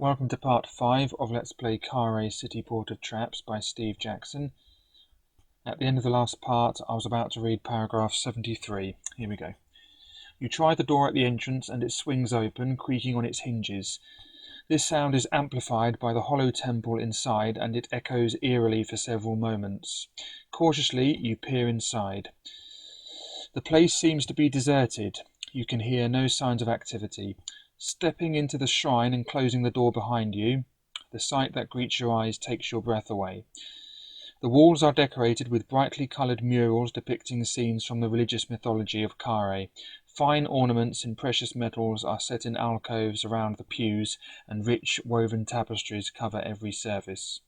Welcome to part 5 of Let's Play Kharé, Cityport of Traps by Steve Jackson. At the end of the last part, I was about to read paragraph 73. Here we go. You try the door at the entrance and it swings open, creaking on its hinges. This sound is amplified by the hollow temple inside and it echoes eerily for several moments. Cautiously, you peer inside. The place seems to be deserted. You can hear no signs of activity. Stepping into the shrine and closing the door behind you, the sight that greets your eyes takes your breath away. The walls are decorated with brightly coloured murals depicting scenes from the religious mythology of Kharé. Fine ornaments in precious metals are set in alcoves around the pews, and rich woven tapestries cover every surface.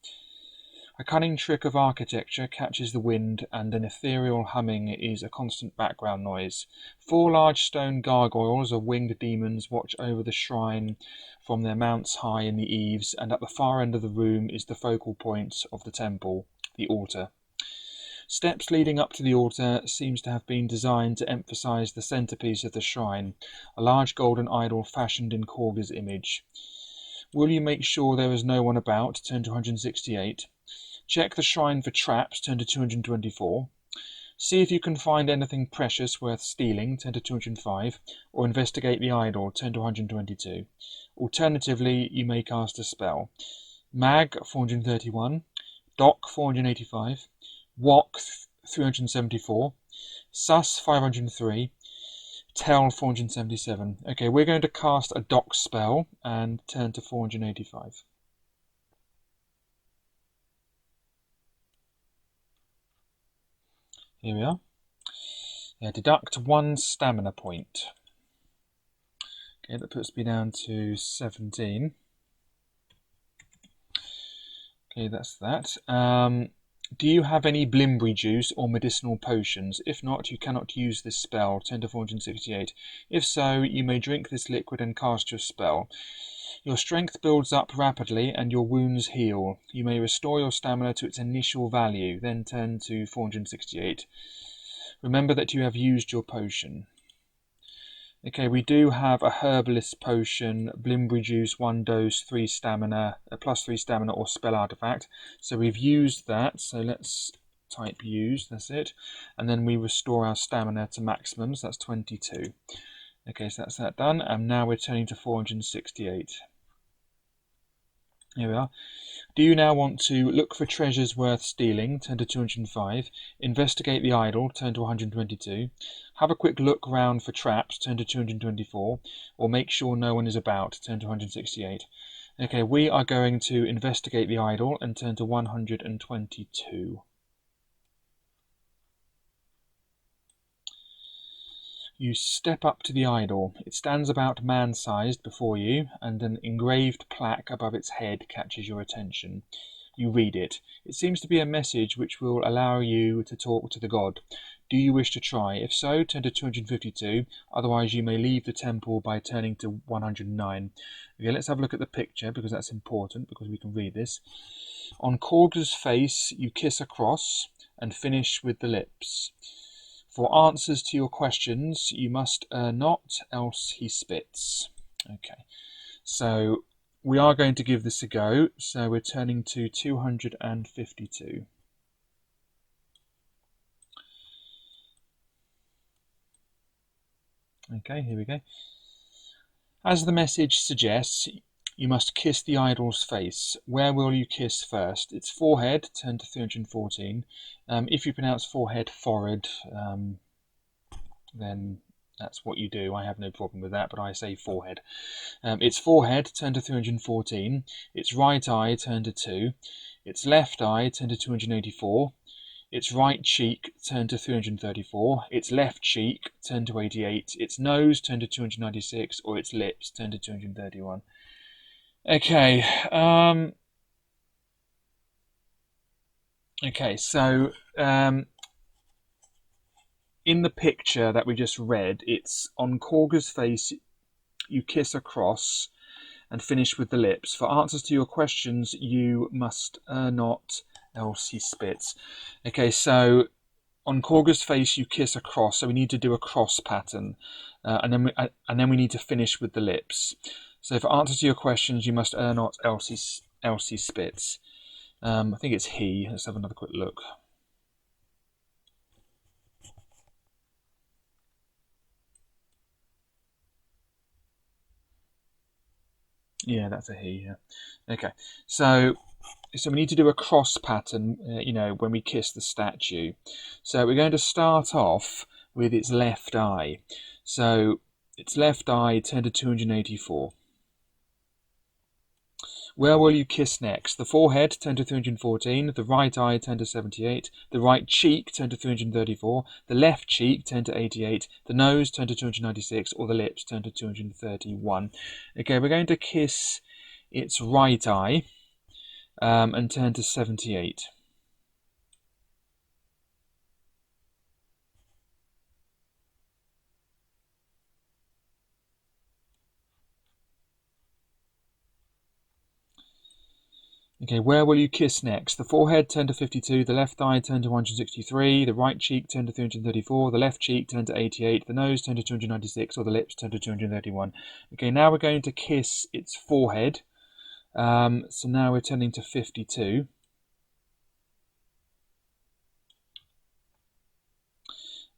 A cunning trick of architecture catches the wind, and an ethereal humming is a constant background noise. 4 large stone gargoyles of winged demons watch over the shrine from their mounts high in the eaves, and at the far end of the room is the focal point of the temple, the altar. Steps leading up to the altar seems to have been designed to emphasize the centerpiece of the shrine, a large golden idol fashioned in Kharé's image. Will you make sure there is no one about? Turn to 168. Check the shrine for traps, turn to 224. See if you can find anything precious worth stealing, turn to 205, or investigate the idol, turn to 122. Alternatively, you may cast a spell. Mag, 431, Doc, 485, Wok, 374, Sus, 503, Tell, 477. Okay, we're going to cast a Doc spell and turn to 485. Here we are. Deduct 1 stamina point. Okay, that puts me down to 17. Okay, that's that. Do you have any Blimbry juice or medicinal potions? If not, you cannot use this spell. Turn to 468. If so, you may drink this liquid and cast your spell. Your strength builds up rapidly and your wounds heal. You may restore your stamina to its initial value, then turn to 468. Remember that you have used your potion. Okay, we do have a herbalist potion, Blimbry juice, 1 dose, 3 stamina, plus 3 stamina or spell artifact. So we've used that, so let's type use, that's it. And then we restore our stamina to maximum, so that's 22. Okay, so that's that done, and now we're turning to 468. Here we are. Do you now want to look for treasures worth stealing? Turn to 205. Investigate the idol? Turn to 122. Have a quick look round for traps? Turn to 224. Or make sure no one is about? Turn to 168. Okay, we are going to investigate the idol and turn to 122. You step up to the idol. It stands about man-sized before you, and an engraved plaque above its head catches your attention. You read it. It seems to be a message which will allow you to talk to the god. Do you wish to try? If so, turn to 252. Otherwise, you may leave the temple by turning to 109. Okay, let's have a look at the picture, because that's important, because we can read this. On Kharé's face, you kiss a cross and finish with the lips. For answers to your questions, you must not, else he spits. Okay, so we are going to give this a go. So we're turning to 252. Okay, here we go. As the message suggests, you must kiss the idol's face. Where will you kiss first? Its forehead, turn to 314. If you pronounce forehead forehead, then that's what you do. I have no problem with that, but I say forehead. Its forehead, turn to 314. Its right eye, turn to 2. Its left eye, turn to 284. Its right cheek, turn to 334. Its left cheek, turn to 88. Its nose, turn to 296. Or its lips, turn to 231. Okay. Okay, so in the picture that we just read, it's on Kharé's face, you kiss a cross and finish with the lips. For answers to your questions, you must not, else he spits. Okay, so on Kharé's face, you kiss a cross, so we need to do a cross pattern, and then we need to finish with the lips. So for answers to your questions, you must err not, else he spits. I think it's he. Let's have another quick look. Yeah, that's a he. Yeah. Okay. So we need to do a cross pattern, when we kiss the statue. So we're going to start off with its left eye. So its left eye, turn to 284. Where will you kiss next? The forehead, turn to 314. The right eye, turn to 78. The right cheek, turn to 334. The left cheek, turn to 88. The nose, turn to 296. Or the lips, turn to 231. Okay, we're going to kiss its right eye and turn to 78. Okay, where will you kiss next? The forehead, turn to 52. The left eye, turn to 163. The right cheek, turn to 334. The left cheek, turn to 88. The nose, turn to 296. Or the lips, turn to 231. Okay, now we're going to kiss its forehead. So now we're turning to 52.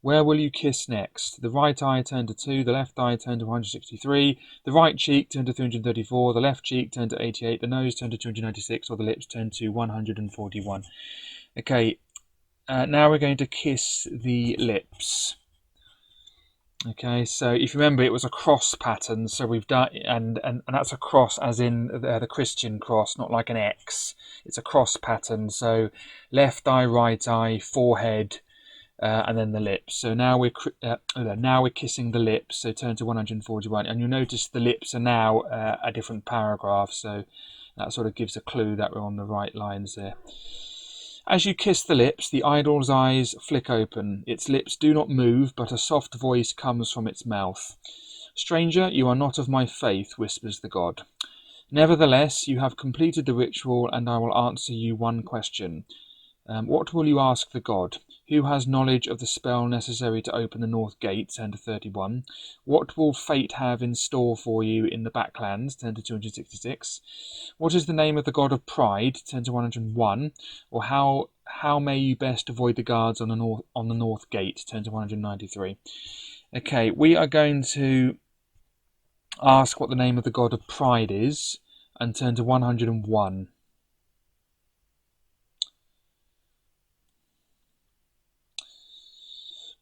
Where will you kiss next? The right eye, turn to 2. The left eye, turn to 163. The right cheek, turn to 334. The left cheek, turn to 88. The nose, turn to 296. Or the lips, turn to 141. Okay, now we're going to kiss the lips. Okay, so if you remember, it was a cross pattern. So we've done, and that's a cross as in the Christian cross, not like an X. It's a cross pattern. So left eye, right eye, forehead, and then the lips. So now we're kissing the lips. So turn to 141, and you'll notice the lips are now a different paragraph. So that sort of gives a clue that we're on the right lines there. As you kiss the lips, the idol's eyes flick open. Its lips do not move, but a soft voice comes from its mouth. Stranger, you are not of my faith, whispers the god. Nevertheless, you have completed the ritual, and I will answer you one question. What will you ask the god? Who has knowledge of the spell necessary to open the North Gate, 10 to 31? What will fate have in store for you in the Backlands, 10 to 266? What is the name of the god of pride, 10 to 101? Or how may you best avoid the guards on the North Gate, 10 to 193? Okay, we are going to ask what the name of the god of pride is, and turn to 101.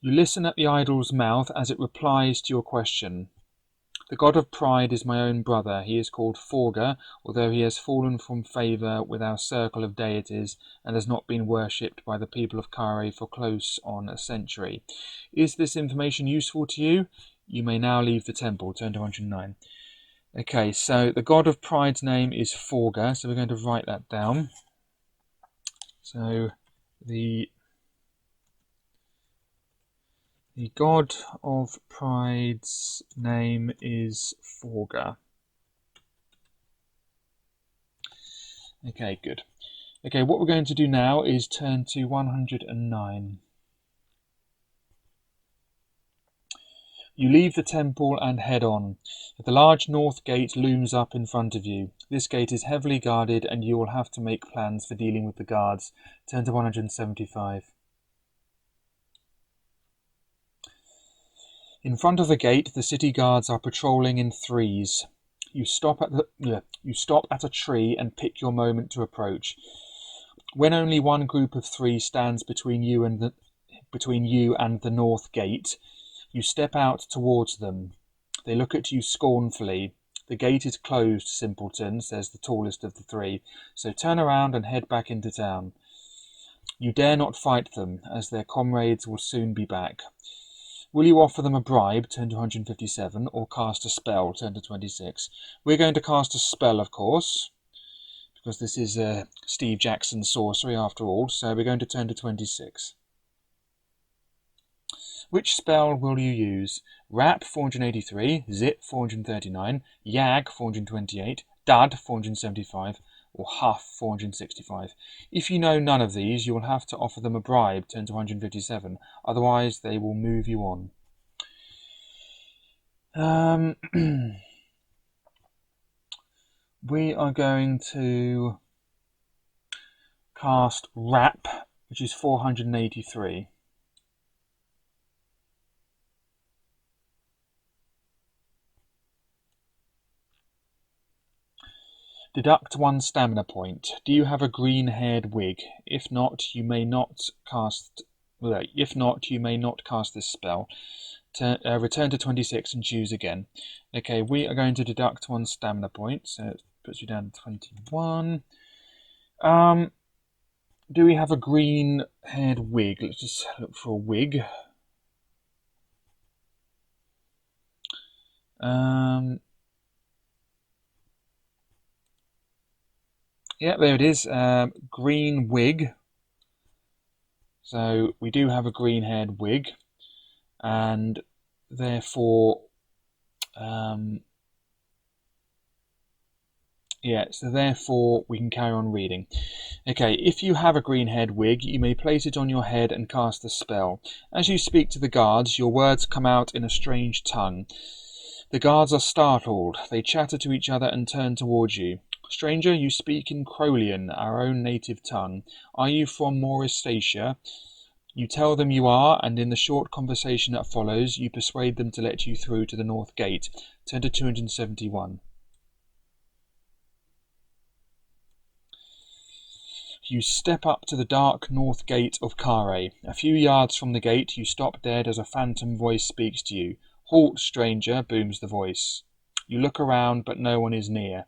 You listen at the idol's mouth as it replies to your question. The god of pride is my own brother. He is called Forga, although he has fallen from favour with our circle of deities and has not been worshipped by the people of Kharé for close on a century. Is this information useful to you? You may now leave the temple. Turn to 109. Okay, so the god of pride's name is Forga, so we're going to write that down. So the god of pride's name is Forga. Okay, good. Okay, what we're going to do now is turn to 109. You leave the temple and head on. The large north gate looms up in front of you. This gate is heavily guarded and you will have to make plans for dealing with the guards. Turn to 175. In front of the gate, the city guards are patrolling in threes. You stop at a tree and pick your moment to approach. When only one group of three stands between you and the north gate, you step out towards them. They look at you scornfully. The gate is closed, simpleton, says the tallest of the three, so turn around and head back into town. You dare not fight them, as their comrades will soon be back. Will you offer them a bribe, turn to 157, or cast a spell, turn to 26? We're going to cast a spell, of course, because this is Steve Jackson Sorcery after all, so we're going to turn to 26. Which spell will you use? Wrap, 483, Zip, 439, Yag, 428, Dud, 475, or Huff, 465. If you know none of these, you will have to offer them a bribe, turn to 157, otherwise they will move you on. we are going to cast Wrap, which is 483. Deduct 1 stamina point. Do you have a green-haired wig? If not, you may not cast. If not, you may not cast this spell. Return to 26 and choose again. Okay, we are going to deduct 1 stamina point, so it puts you down to 21. Do we have a green-haired wig? Let's just look for a wig. Yeah, there it is. Green wig. So we do have a green-haired wig, and therefore, so therefore we can carry on reading. Okay, if you have a green-haired wig, you may place it on your head and cast the spell. As you speak to the guards, your words come out in a strange tongue. The guards are startled. They chatter to each other and turn towards you. Stranger, you speak in Crolian, our own native tongue. Are you from Mauristatia? You tell them you are, and in the short conversation that follows, you persuade them to let you through to the north gate. Turn to 271. You step up to the dark north gate of Kharé. A few yards from the gate, you stop dead as a phantom voice speaks to you. Halt, stranger, booms the voice. You look around, but no one is near.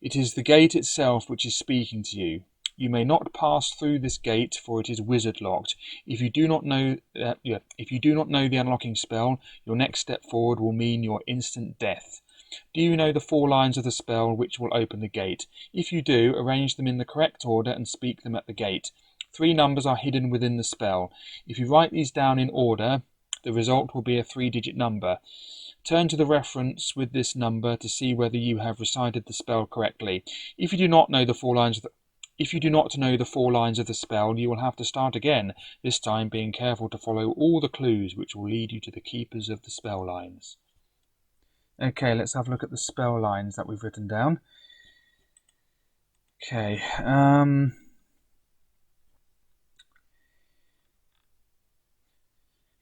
It is the gate itself which is speaking to you. You may not pass through this gate, for it is wizard locked. If you do not know the unlocking spell, your next step forward will mean your instant death. Do you know the 4 lines of the spell which will open the gate? If you do, arrange them in the correct order and speak them at the gate. 3 numbers are hidden within the spell. If you write these down in order, the result will be a 3-digit number. Turn to the reference with this number to see whether you have recited the spell correctly. If you do not know the 4 lines of the spell, you will have to start again, this time being careful to follow all the clues which will lead you to the keepers of the spell lines. Okay, let's have a look at the spell lines that we've written down. Okay,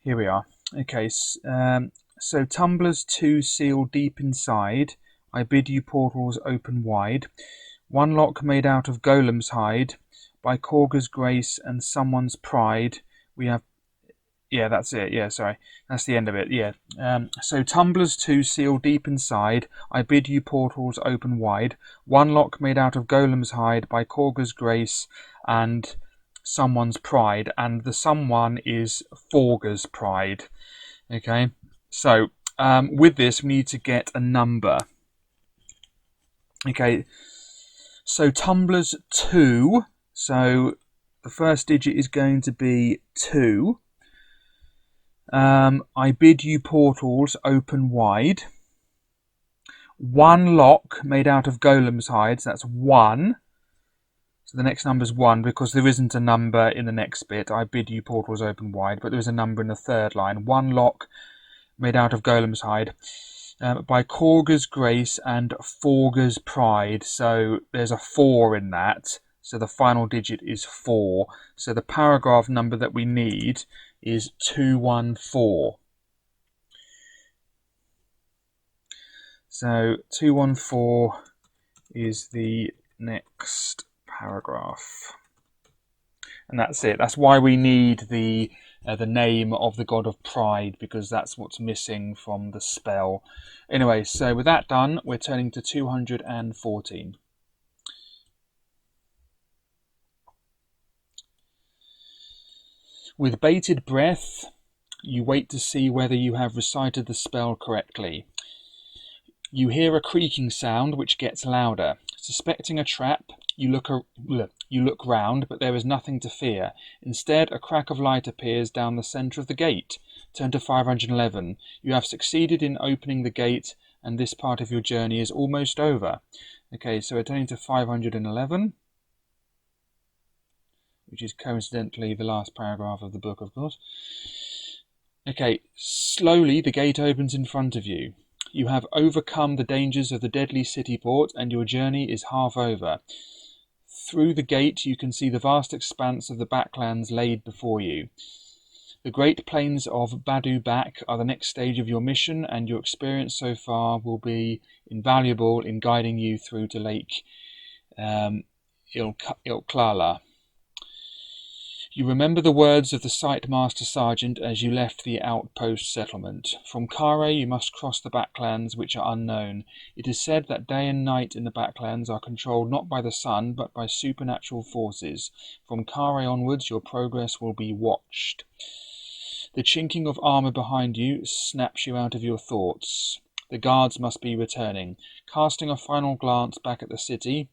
here we are. Okay, so tumblers 2 seal deep inside. I bid you portals open wide. 1 lock made out of golem's hide. By Korga's grace and someone's pride, we have. Yeah, that's it. Yeah, sorry. That's the end of it. Yeah. So tumblers 2 seal deep inside. I bid you portals open wide. 1 lock made out of golem's hide. By Korga's grace and someone's pride. And the someone is Forga's pride. Okay. So with this, we need to get a number. Okay. So tumblers 2. So the first digit is going to be 2. I bid you portals open wide. 1 lock made out of golem's hides. That's 1. So the next number is 1 because there isn't a number in the next bit. I bid you portals open wide, but there is a number in the third line. 1 lock made out of golem's hide. By Korga's grace and Forga's pride. So there's a 4 in that. So the final digit is 4. So the paragraph number that we need is 214. So 214 is the next paragraph. And that's it. That's why we need the name of the god of pride, because that's what's missing from the spell. Anyway, so with that done, we're turning to 214. With bated breath, you wait to see whether you have recited the spell correctly. You hear a creaking sound which gets louder. Suspecting a trap, you look round, but there is nothing to fear. Instead, a crack of light appears down the centre of the gate. Turn to 511. You have succeeded in opening the gate, and this part of your journey is almost over. Okay, so we're turning to 511. Which is coincidentally the last paragraph of the book, of course. Okay, slowly the gate opens in front of you. You have overcome the dangers of the deadly Cityport, and your journey is half over. Through the gate you can see the vast expanse of the backlands laid before you. The Great Plains of Badu Bak are the next stage of your mission, and your experience so far will be invaluable in guiding you through to Lake Ilklala. You remember the words of the Site Master Sergeant as you left the outpost settlement. From Kharé you must cross the backlands, which are unknown. It is said that day and night in the backlands are controlled not by the sun, but by supernatural forces. From Kharé onwards your progress will be watched. The chinking of armour behind you snaps you out of your thoughts. The guards must be returning. Casting a final glance back at the city,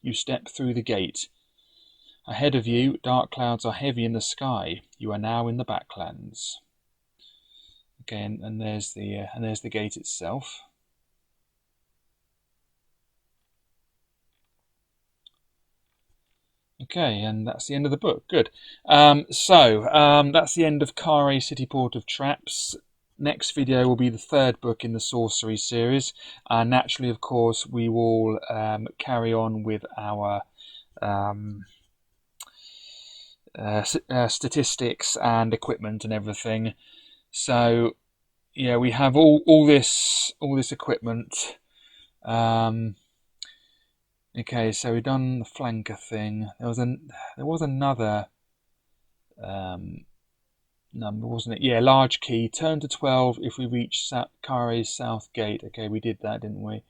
you step through the gate. Ahead of you, dark clouds are heavy in the sky. You are now in the backlands. Okay, and there's the gate itself. Okay, and that's the end of the book. Good. So that's the end of Kharé Cityport of Traps. Next video will be the third book in the Sorcery series. And naturally, of course, we will carry on with our statistics and equipment and everything. So yeah, we have all this equipment. Okay, so we've done the flanker thing. There was another number, wasn't it? Yeah, large key. Turn to 12 if we reach Kharé's south gate. Okay, we did that, didn't we?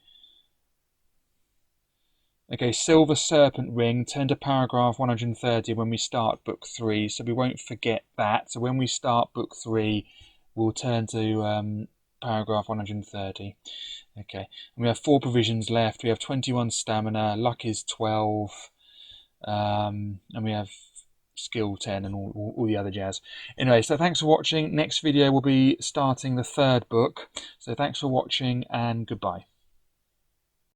Okay, silver serpent ring. Turn to paragraph 130 when we start book 3. So we won't forget that. So when we start book 3, we'll turn to paragraph 130. Okay, and we have 4 provisions left. We have 21 stamina, luck is 12, and we have skill 10 and all the other jazz. Anyway, so thanks for watching. Next video will be starting the third book. So thanks for watching and goodbye.